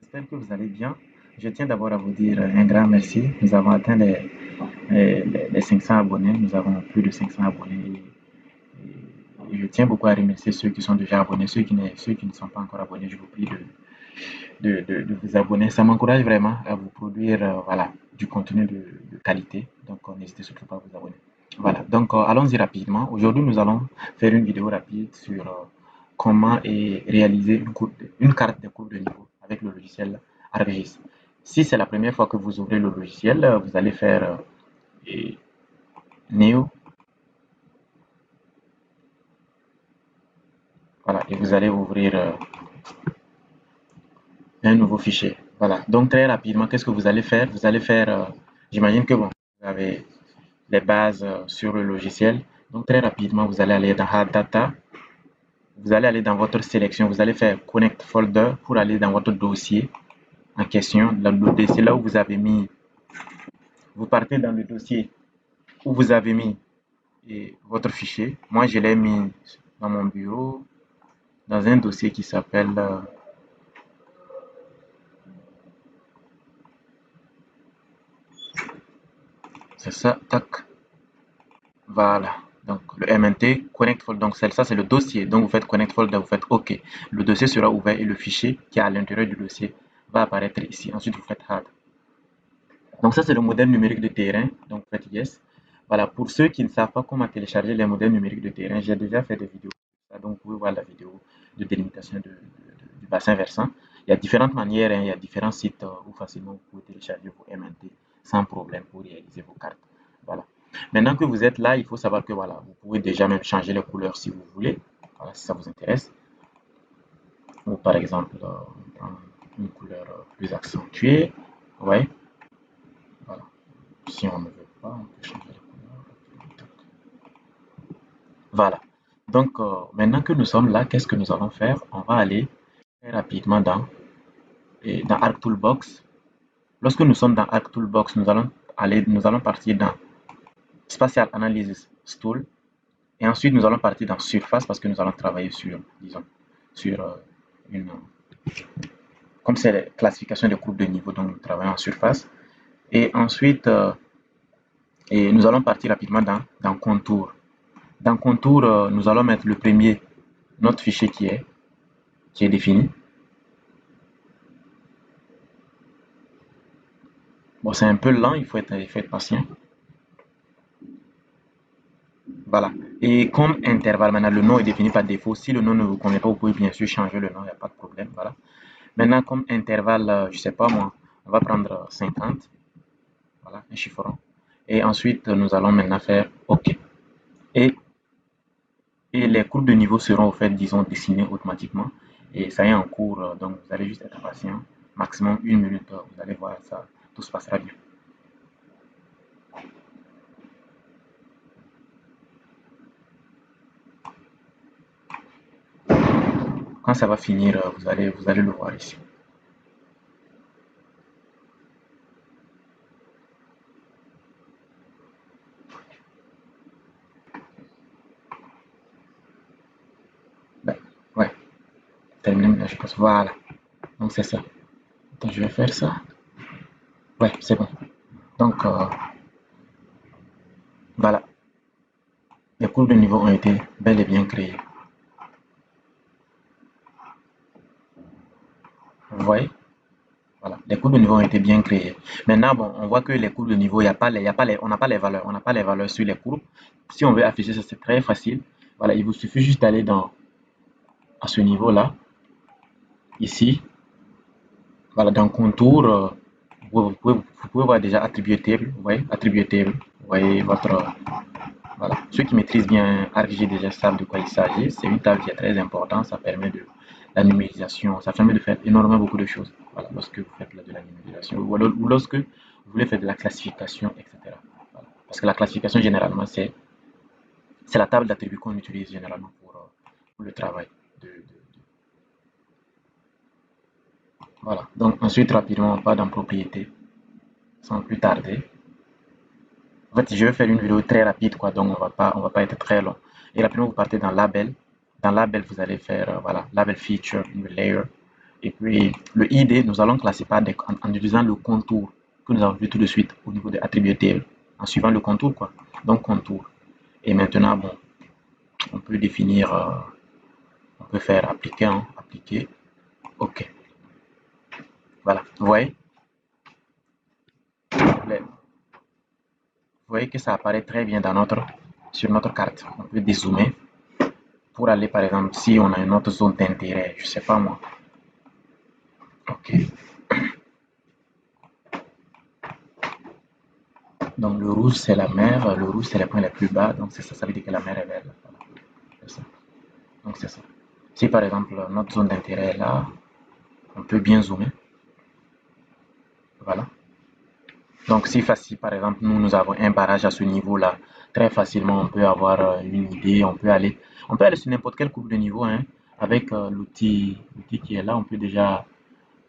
J'espère que vous allez bien. Je tiens d'abord à vous dire un grand merci. Nous avons atteint les 500 abonnés. Nous avons plus de 500 abonnés. Et je tiens beaucoup à remercier ceux qui sont déjà abonnés. Ceux qui ne sont pas encore abonnés, je vous prie de vous abonner. Ça m'encourage vraiment à vous produire voilà, du contenu de qualité. Donc, n'hésitez surtout pas à vous abonner. Voilà, donc allons-y rapidement. Aujourd'hui, nous allons faire une vidéo rapide sur comment réaliser une carte de courbe de niveau avec le logiciel ArcGIS. Si c'est la première fois que vous ouvrez le logiciel, vous allez faire Neo, voilà, et vous allez ouvrir un nouveau fichier. Voilà, donc très rapidement, qu'est-ce que vous allez faire? Vous allez faire, j'imagine que bon, vous avez les bases sur le logiciel. Donc très rapidement, vous allez aller dans Hard Data. Vous allez aller dans votre sélection, vous allez faire Connect Folder pour aller dans votre dossier en question. Le dossier là où vous avez mis, vous partez dans le dossier où vous avez mis votre fichier. Moi, je l'ai mis dans mon bureau, dans un dossier qui s'appelle c'est ça, tac, voilà. Donc le MNT, Connect Folder, donc ça c'est le dossier. Donc vous faites Connect Folder, vous faites OK. Le dossier sera ouvert et le fichier qui est à l'intérieur du dossier va apparaître ici. Ensuite, vous faites Hard. Donc ça, c'est le modèle numérique de terrain. Donc faites Yes. Voilà, pour ceux qui ne savent pas comment télécharger les modèles numériques de terrain, j'ai déjà fait des vidéos. Donc vous pouvez voir la vidéo de délimitation du bassin versant. Il y a différentes manières, hein, il y a différents sites où facilement vous pouvez télécharger vos MNT sans problème pour réaliser vos cartes. Voilà. Maintenant que vous êtes là, il faut savoir que voilà, vous pouvez déjà même changer les couleurs si vous voulez. Voilà, si ça vous intéresse. Ou par exemple, une couleur plus accentuée. Ouais, voilà. Si on ne veut pas, on peut changer la couleur. Voilà. Donc, maintenant que nous sommes là, qu'est-ce que nous allons faire? On va aller très rapidement dans Arc Toolbox. Lorsque nous sommes dans Arc Toolbox, nous allons partir dans Spatial Analysis Tool. Et ensuite, nous allons partir dans Surface parce que nous allons travailler sur, disons, sur une, comme c'est la classification des courbes de niveau, donc nous travaillons en surface. Et ensuite, nous allons partir rapidement dans Contour. Dans Contour, nous allons mettre le premier, notre fichier qui est défini. Bon, c'est un peu lent, il faut être patient. Voilà. Et comme intervalle, maintenant, le nom est défini par défaut. Si le nom ne vous convient pas, vous pouvez bien sûr changer le nom, il n'y a pas de problème. Voilà. Maintenant, comme intervalle, je ne sais pas moi, on va prendre 50. Voilà, un chiffron. Et ensuite, nous allons maintenant faire OK. Et, et les courbes de niveau seront, au fait, disons, dessinées automatiquement. Et ça est en cours, donc vous allez juste être patient. Maximum 1 minute, vous allez voir ça, tout se passera bien. Quand ça va finir, vous allez le voir ici. Ben, ouais, terminé maintenant, je pense. Voilà. Donc c'est ça. Attends, je vais faire ça. Ouais, c'est bon. Donc voilà, les courbes de niveau ont été bel et bien créées. Vous voyez? Voilà, les courbes de niveau ont été bien créées. Maintenant, bon, on voit que les courbes de niveau, on n'a pas les valeurs, on n'a pas les valeurs sur les courbes. Si on veut afficher ça, c'est très facile. Voilà, il vous suffit juste d'aller à ce niveau-là, ici. Voilà, dans contour, vous pouvez voir déjà attribuer table. Vous voyez, attribuer table. Vous voyez votre, voilà. Ceux qui maîtrisent bien ArcGIS déjà savent de quoi il s'agit. C'est une table qui est très importante. Ça permet de la numérisation. Ça permet de faire énormément beaucoup de choses. Voilà, lorsque vous faites de la numérisation ou lorsque vous voulez faire de la classification, etc. Voilà. Parce que la classification, généralement, c'est la table d'attributs qu'on utilise généralement le travail. Voilà. Donc ensuite, rapidement, on part dans propriété, sans plus tarder. En fait, je vais faire une vidéo très rapide, quoi, donc on va pas être très long. Et rapidement, vous partez dans label. Dans label, vous allez faire, voilà, label feature, une layer. Et puis, le ID, nous allons classer en utilisant le contour que nous avons vu tout de suite au niveau des attributs table, en suivant le contour, quoi. Donc, contour. Et maintenant, bon, on peut définir, on peut faire appliquer, hein, appliquer. OK. Voilà. Vous voyez? Vous voyez que ça apparaît très bien sur notre carte. On peut dézoomer pour aller, par exemple, si on a une autre zone d'intérêt, je sais pas moi. OK. Donc, le rouge, c'est la mer. Le rouge, c'est les points les plus bas. Donc, c'est ça. Ça veut dire que la mer est verte. Voilà. C'est ça. Donc, c'est ça. Si, par exemple, notre zone d'intérêt est là, on peut bien zoomer. Voilà. Donc, si facile, par exemple, nous avons un barrage à ce niveau-là, très facilement, on peut avoir une idée, on peut aller sur n'importe quelle coupe de niveau, hein, avec l'outil qui est là, on peut déjà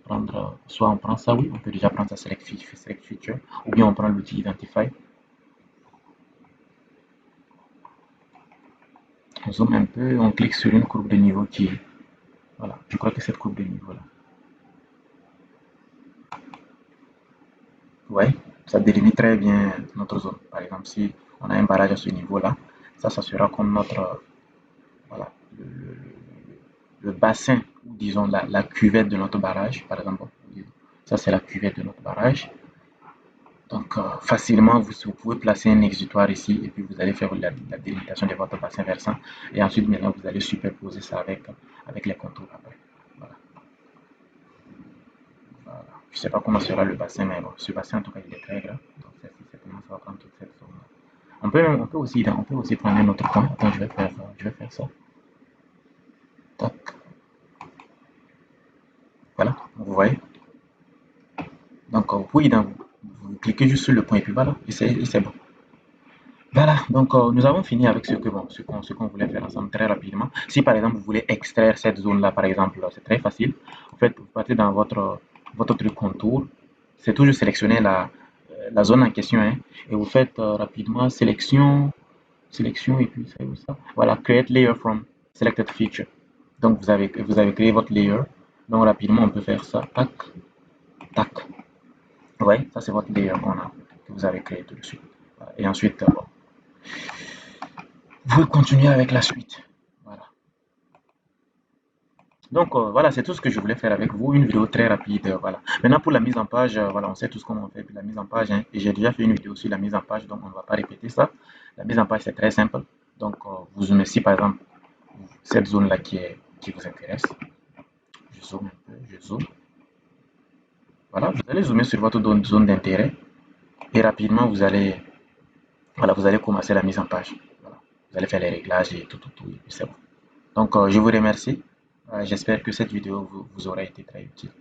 prendre, soit on prend ça, oui, on peut déjà prendre ça select feature, ou bien on prend l'outil identify. On zoome un peu, on clique sur une courbe de niveau voilà, je crois que cette courbe de niveau là. Ouais, ça délimite très bien notre zone. Par exemple, si on a un barrage à ce niveau-là, ça sera comme notre, voilà, le bassin, ou disons la cuvette de notre barrage, par exemple. Ça, c'est la cuvette de notre barrage. Donc, facilement, vous pouvez placer un exutoire ici et puis vous allez faire la délimitation de votre bassin versant. Et ensuite, maintenant, vous allez superposer ça avec les contours après. Voilà. Voilà. Je ne sais pas comment sera le bassin, mais bon, ce bassin, en tout cas, il est très grand. Donc, certainement, ça va prendre toute cette zone. On peut aussi prendre un autre point. Attends, je vais faire ça. Tac. Voilà, vous voyez. Donc, vous pouvez vous cliquez juste sur le point et puis voilà, et c'est bon. Voilà, donc nous avons fini avec ce qu'on voulait faire ensemble très rapidement. Si par exemple vous voulez extraire cette zone-là, par exemple, c'est très facile. En fait, vous partez dans votre truc contour, c'est toujours sélectionner la zone en question, hein, et vous faites rapidement sélection et puis c'est où ça? Voilà, create layer from selected feature. Donc vous avez créé votre layer. Donc rapidement on peut faire ça, tac, tac. Ouais, ça c'est votre layer que vous avez créé tout de suite. Et ensuite, bon, vous continuez avec la suite. Voilà. Donc voilà, c'est tout ce que je voulais faire avec vous, une vidéo très rapide. Voilà. Maintenant pour la mise en page, voilà, on sait tous comment on fait la mise en page, hein, et j'ai déjà fait une vidéo sur la mise en page, donc on ne va pas répéter ça. La mise en page c'est très simple. Donc vous zoomez ici par exemple cette zone là qui vous intéresse. Je zoome un peu, je zoome. Voilà, vous allez zoomer sur votre zone d'intérêt et rapidement voilà, vous allez commencer la mise en page. Voilà. Vous allez faire les réglages et tout, et puis c'est bon. Donc, je vous remercie. J'espère que cette vidéo vous aura été très utile.